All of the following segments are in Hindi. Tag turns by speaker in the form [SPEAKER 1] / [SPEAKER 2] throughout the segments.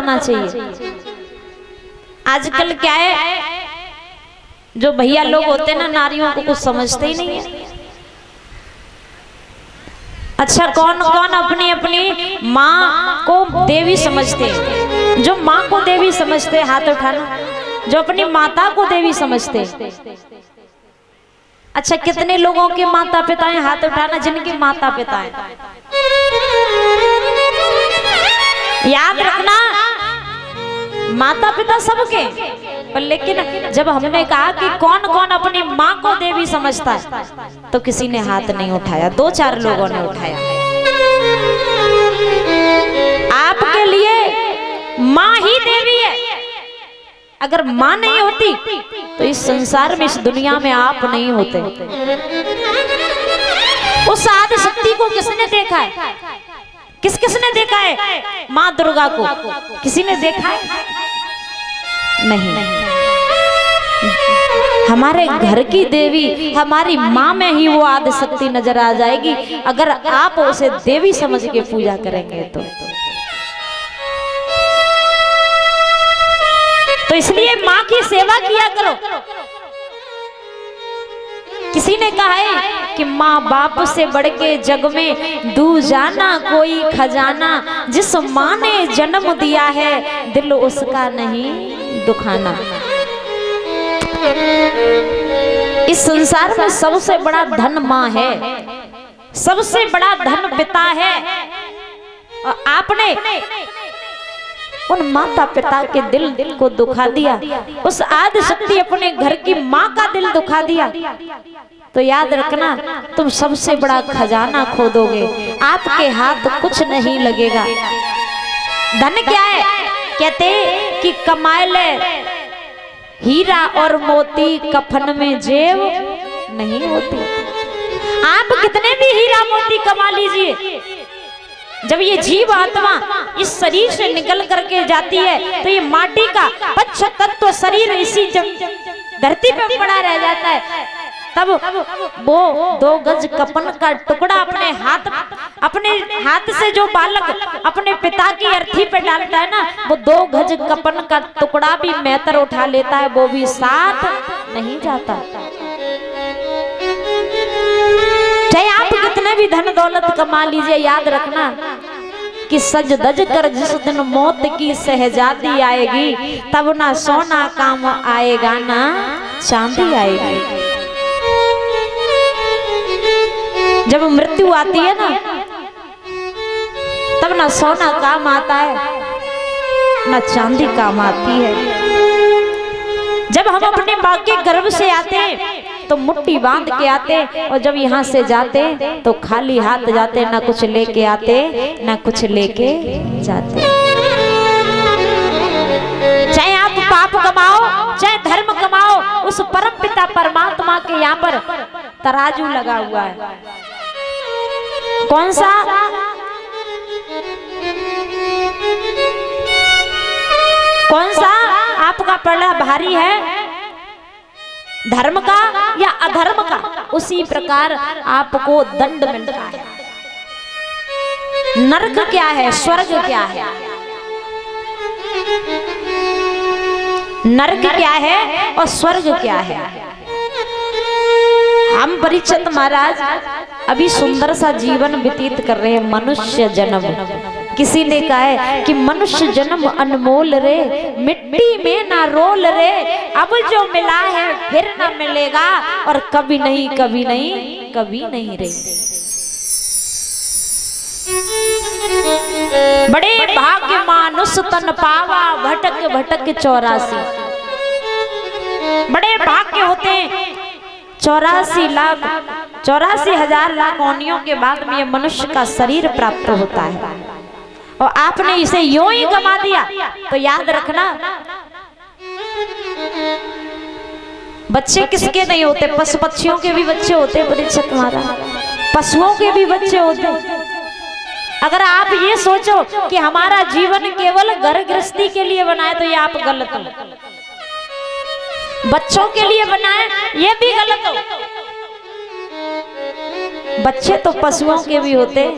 [SPEAKER 1] करना चाहिए। आजकल क्या है, जो भैया लोग होते हैं ना, नारियों को कुछ समझते ही नहीं है। अच्छा, कौन कौन अपनी अपनी माँ को देवी समझते हैं? जो माँ को देवी समझते हैं हाथ उठाना। जो अपनी माता को देवी समझते हैं। अच्छा, कितने लोगों के माता पिता हैं? हाथ उठाना जिनके माता पिता हैं। याद रखना, माता पिता सबके, पर लेकिन जब हमने कहा कि कौन कौन अपनी माँ को देवी समझता है, तो किसी ने हाथ नहीं उठाया। 2-4 लोगों ने उठाया। आपके लिए माँ ही देवी है। अगर माँ नहीं होती तो इस संसार में, इस दुनिया में आप नहीं होते। उस आदि शक्ति को किसने देखा है? किसने देखा है माँ दुर्गा को? किसी ने देखा है? नहीं। हमारे घर की देवी, हमारी माँ में ही वो आदि शक्ति नजर आ जाएगी, अगर आप उसे देवी समझ के पूजा करेंगे तो इसलिए माँ की सेवा किया करो। किसी ने कहा है कि माँ बाप से बढ़ के जग में दूजाना कोई खजाना, जिस माँ ने जन्म दिया है दिल उसका नहीं दुखाना। इस संसार में सबसे बड़ा धन माँ है, सबसे बड़ा धन पिता है। और आपने उन माता पिता के दिल को दुखा दिया, उस आदि शक्ति अपने घर की माँ का दिल दुखा दिया, तो याद रखना तुम सबसे बड़ा खजाना खो दोगे। आपके हाथ कुछ नहीं लगेगा। धन क्या है? कहते कि कमाए ले हीरा और मोती, कफन में जेब नहीं होती। आप कितने भी हीरा मोती कमा लीजिए, जब ये जीव आत्मा इस शरीर से निकल करके जाती है तो ये माटी का पंच तत्व शरीर इसी धरती पे पड़ा रह जाता है। तब वो 2 गज कफन का टुकड़ा अपने हाथ से जो बालक अपने पिता की अर्थी पे डालता है ना, वो 2 गज कफन का टुकड़ा भी मेहतर उठा लेता है, वो भी साथ नहीं जाता। चाहे आप कितने भी धन दौलत कमा लीजिए, याद रखना कि सज धज कर जिस दिन मौत की शहजादी आएगी, तब ना सोना काम आएगा ना चांदी आएगी। जब मृत्यु आती है ना, तब ना सोना काम आता है ना चांदी काम आती है। जब हम अपने माँ के गर्भ से आते हैं तो मुट्ठी बांध के आते, और जब यहाँ से जाते तो खाली हाथ जाते, ना कुछ लेके आते ना कुछ लेके जाते। चाहे आप पाप कमाओ चाहे धर्म कमाओ, उस परम पिता परमात्मा के यहाँ पर तराजू लगा हुआ है। कौन सा? कौन सा आपका पल्ला भारी है, धर्म का या अधर्म का? उसी प्रकार आपको दंड मिलता है। नरक क्या है, स्वर्ग क्या है? नरक क्या है और स्वर्ग क्या है? हम परीक्षित महाराज अभी सुंदर सा जीवन व्यतीत कर रहे हैं, मनुष्य जन्म। किसी ने कहा है कि मनुष्य जन्म अनमोल रे, मिट्टी में ना रोल रे, अब जो मिला है फिर ना मिलेगा, और कभी नहीं कभी नहीं कभी नहीं रे। बड़े भाग्य मानुष तन पावा, भटक भटक 84। बड़े भाग्य होते हैं 84,84,000 लाख योनियों के बाद में ये मनुष्य का शरीर प्राप्त होता है, और आपने इसे यूं ही गमा दिया। तो याद रखना, बच्चे किसके नहीं होते? पशु पक्षियों के भी बच्चे होते, परीक्षित महाराज, पशुओं के भी बच्चे होते। अगर आप ये सोचो कि हमारा जीवन केवल घर गृहस्थी के लिए बनाए, तो ये आप गलत हो। बच्चों के लिए बनाए, ये भी गलत हो। बच्चे तो पशुओं के भी होते,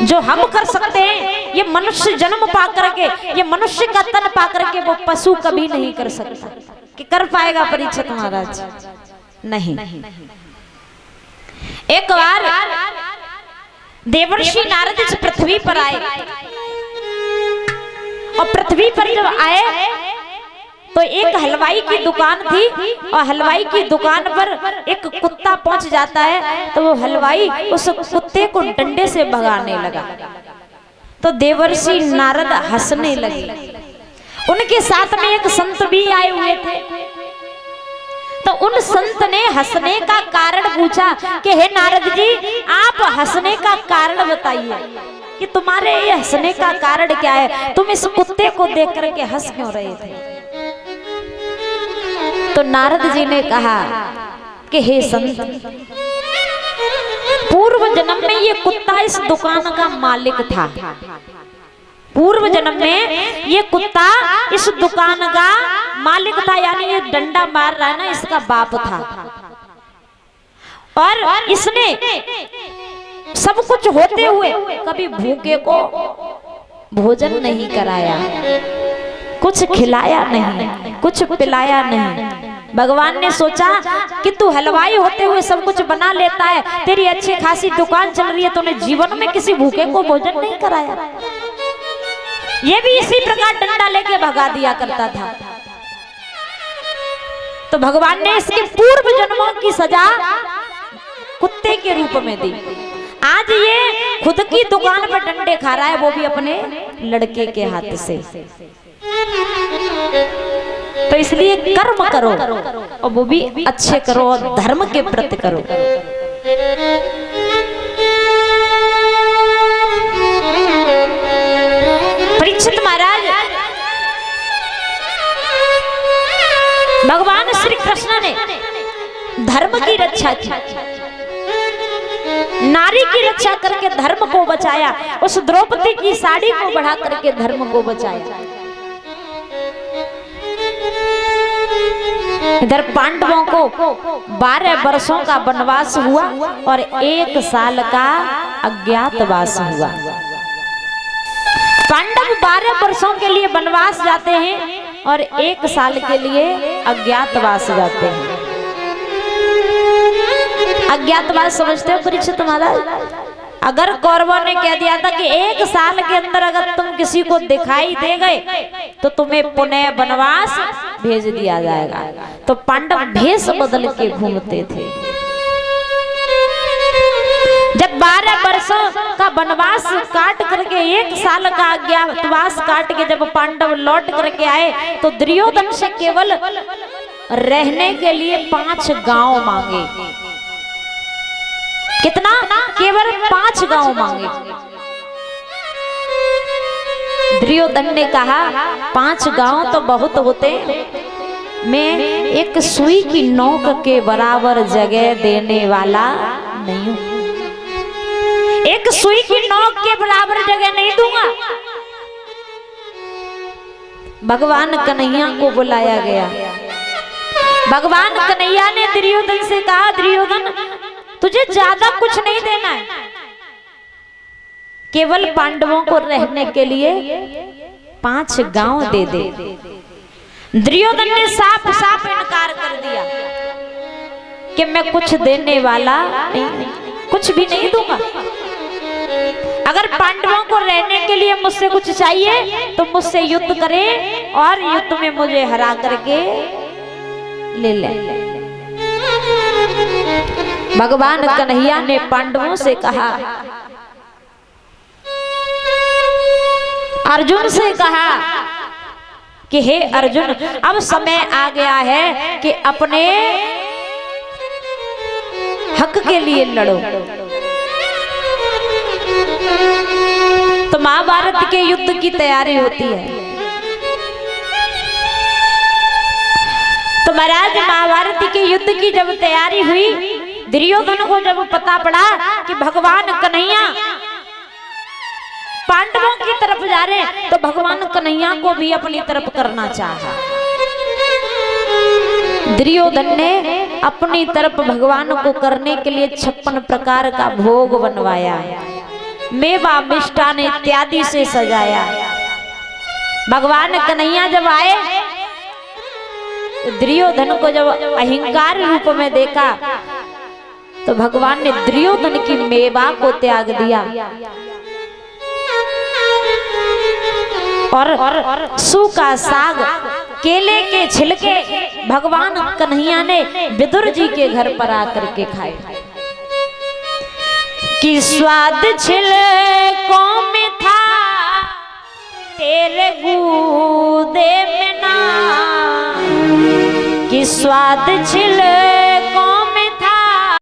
[SPEAKER 1] जो हम कर सकते हैं, ये मनुष्य जन्म पा करके, ये मनुष्य का तन पा करके वो पशु कभी नहीं कर सकता। कि कर पाएगा परीक्षित महाराज? नहीं। एक बार देवर्षि नारद इस पृथ्वी पर आए, और पृथ्वी पर जब आए तो एक हलवाई की दुकान थी, और हलवाई की दुकान पर एक कुत्ता पहुंच जाता है। तो वो हलवाई उस कुत्ते को डंडे से भगाने लगा। तो देवर्षि नारद हंसने लगे। उनके साथ में एक संत भी आए हुए थे। तो उन संत ने हंसने का कारण पूछा कि हे नारद जी, आप हंसने का कारण बताइए कि तुम्हारे ये हंसने का कारण क्या है? तुम इस कुत्ते को देख करके हंस क्यों रहे थे? तो नारद जी ने कहा कि हे संत, पूर्व जन्म में ये कुत्ता इस दुकान का मालिक था। पूर्व जन्म में ये कुत्ता इस दुकान का मालिक था, यानी ये डंडा मार रहा है ना, इसका बाप था। और इसने सब कुछ होते हुए कभी भूखे को भोजन नहीं कराया, कुछ खिलाया नहीं, कुछ पिलाया नहीं। भगवान ने सोचा कि तू हलवाई होते हुए सब कुछ बना लेता है, तेरी अच्छी खासी दुकान चल रही है, तूने जीवन में किसी भूखे को भोजन नहीं कराया। ये भी इसी प्रकार डंडा लेके भगा दिया करता था। तो भगवान ने इसके पूर्व जन्मों की सजा कुत्ते के रूप में दी। आज ये खुद की दुकान पर डंडे खा रहा है, वो भी अपने लड़के के हाथ से। तो इसलिए कर्म करो, और वो भी अच्छे करो, और धर्म के प्रति करो। परीक्षित महाराज, भगवान श्री कृष्ण ने धर्म की रक्षा की, नारी की रक्षा करके धर्म को बचाया। उस द्रौपदी की साड़ी को बढ़ा करके धर्म को बचाया। इधर पांडवों को 12 वर्षों का वनवास हुआ और 1 साल का अज्ञातवास हुआ। पांडव 12 वर्षों के लिए वनवास जाते हैं और 1 साल के लिए अज्ञातवास जाते हैं। अज्ञातवास समझते हो परीक्षित महाराज? अगर कौरवों ने कह दिया था कि 1 साल के अंदर अगर तुम किसी को दिखाई दे गए तो तुम्हें पुनः वनवास भेज दिया जाएगा, तो पांडव भेष बदल के घूमते थे। जब 12 वर्षों का वनवास काट करके 1 साल का अज्ञातवास काट के जब पांडव लौट करके आए, तो दुर्योधन से केवल रहने के लिए 5 गांव मांगे। कितना? केवल 5 गांव मांगे। दुर्योधन ने कहा 5 गांव तो बहुत होते, मैं एक सुई की नोक के बराबर जगह देने वाला नहीं हूं। एक सुई की नोक के बराबर जगह नहीं दूंगा। भगवान कन्हैया को बुलाया गया। भगवान कन्हैया ने दुर्योधन से कहा, दुर्योधन तुझे ज्यादा कुछ नहीं देना है, केवल पांडवों को रहने के लिए 5 गांव दे दे। दुर्योधन ने साफ साफ इनकार कर दिया कि मैं कुछ देने वाला नहीं, कुछ भी नहीं दूंगा। अगर पांडवों को रहने के लिए मुझसे कुछ चाहिए तो मुझसे युद्ध करे और युद्ध में मुझे हरा करके ले ले। भगवान कन्हैया ने पांडवों से कहा, अर्जुन से कहा कि हे अर्जुन, अब समय आ गया है कि अपने हक के लिए लड़ो। तो महाभारत के युद्ध की तैयारी होती है। तो महाराज महाभारत के युद्ध की जब तैयारी हुई, दुर्योधन को जब पता पड़ा कि भगवान कन्हैया पांडवों की तरफ जा रहे हैं, तो भगवान कन्हैया को भी अपनी तरफ करना चाहा। दुर्योधन ने अपनी तरफ भगवान को करने के लिए 56 प्रकार का भोग बनवाया। मेवा मिष्ठान इत्यादि से सजाया। भगवान कन्हैया जब आए, दुर्योधन को जब अहंकार रूप में देखा तो भगवान ने दुर्योधन की मेवा को त्याग दिया और सूखा साग, केले के छिलके भगवान कन्हैया ने विदुर जी के घर पर आकर के खाए। कि स्वाद छिलकों में था तेरे गूदे में ना, कि स्वाद छिल